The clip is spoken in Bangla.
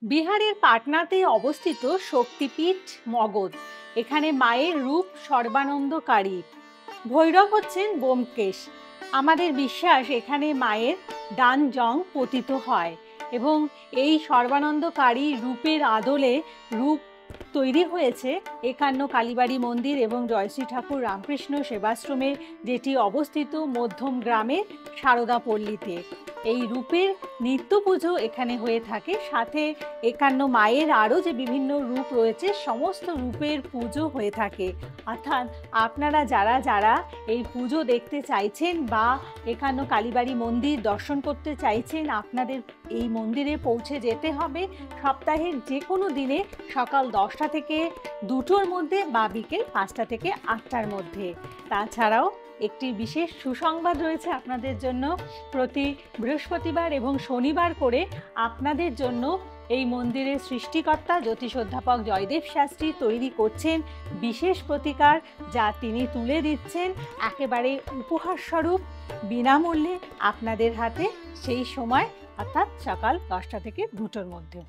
বিহারের পাটনাতে অবস্থিত শক্তিপীঠ মগধ। এখানে মায়ের রূপ সর্বানন্দকারী। ভৈরব হচ্ছেন ব্যোমকেশ। আমাদের বিশ্বাস এখানে মায়ের ডান জং পতিত হয় এবং এই সর্বানন্দকারী রূপের আদলে রূপ তৈরি হয়েছে একান্ন কালীবাড়ি মন্দির এবং জয়শ্রী ঠাকুর রামকৃষ্ণ সেবাশ্রমের, যেটি অবস্থিত মধ্যম গ্রামের সারদা পল্লীতে। এই রূপের নিত্য পুজো এখানে হয়ে থাকে, সাথে একান্ন মায়ের আরও যে বিভিন্ন রূপ রয়েছে সমস্ত রূপের পুজো হয়ে থাকে। অর্থাৎ আপনারা যারা যারা এই পুজো দেখতে চাইছেন বা একান্ন কালীবাড়ি মন্দির দর্শন করতে চাইছেন, আপনাদের এই মন্দিরে পৌঁছে যেতে হবে সপ্তাহের যে কোনো দিনে সকাল 10টা থেকে 2টোর মধ্যে বা বিকেল 5টা থেকে 8টার মধ্যে। তাছাড়াও একটি বিশেষ সুসংবাদ রয়েছে আপনাদের জন্য। প্রতি বৃহস্পতিবার এবং শনিবার করে আপনাদের জন্য এই মন্দিরের সৃষ্টিকর্তা জ্যোতিষ অধ্যাপক জয়দেব শাস্ত্রী তৈরি করছেন বিশেষ প্রতিকার, যা তিনি তুলে দিচ্ছেন একেবারে উপহারস্বরূপ বিনামূল্যে আপনাদের হাতে সেই সময়, অর্থাৎ সকাল 10টা থেকে 2টোর মধ্যে।